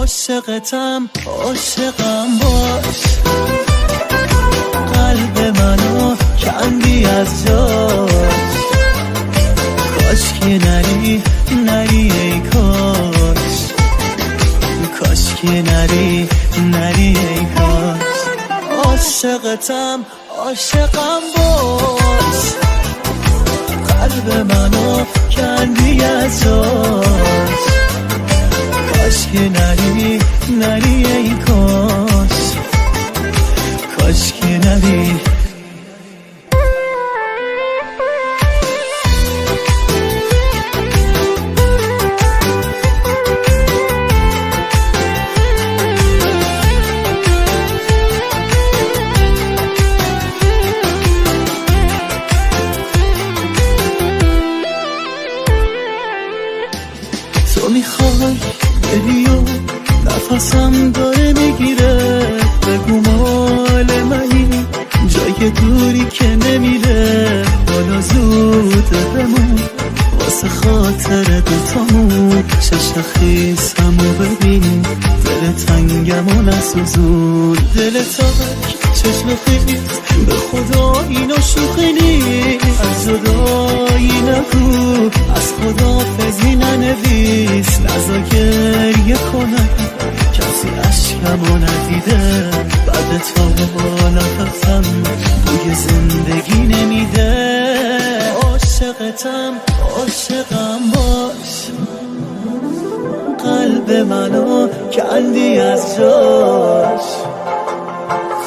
عاشقتم عاشقم باش، قلب منو کندی از جاش، کاش که نری نری ای کاش، کاش که نری نری ای کاش. عاشقتم عاشقم باش، قلب منو کندی از جاش، کاش که نری نری ای کاش، کاش که نری. تو میخوای بری و نفسم داره میگیره، بگو مال منی جای دوری که نمیره، حالا زوده بمون واسه خاطر دوتامون، چشم خیسمو ببین دل تنگمو نسوزون، دل تاک چشم خیس به خدا اینو شوخی نیست، از جدایی نگو از خدا فزی ننویس، نزا گریه کنم کسی عشقمو ندیده، بعد تو با نفسم بوی زندگی نمیده. عاشقتم عاشقم باش، قلب منو کندی از جاش،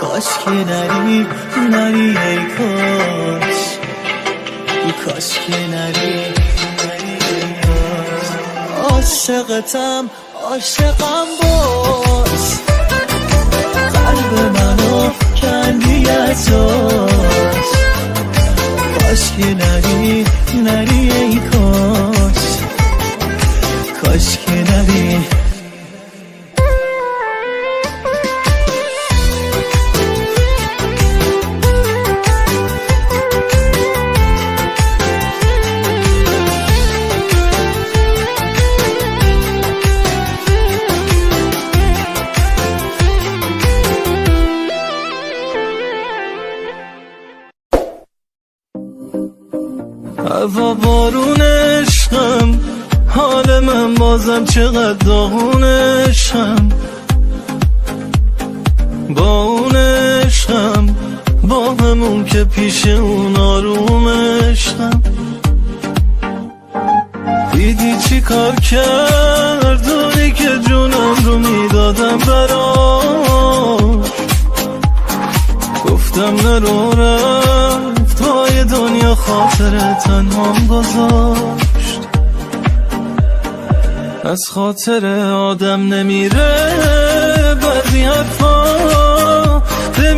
کاش که نری نری ای کاش، کاش که نری نری ای کاش. عاشقتم عاشقم باش، قلب منو کندی از جاش، کاش که نری نری ای کاش، کاش که نری. هوا بارون عشقم، حال من بازم چقدر داغون عشقم، با اون عشقم با همون که پیش اون آروم عشقم. دیدی چی کار کرد اونی که جونم رو میدادم براش، گفتم نرو رفت وای دنیا خاطر تنهام گذاشت، از خاطر آدم نمیره بعضی حرفا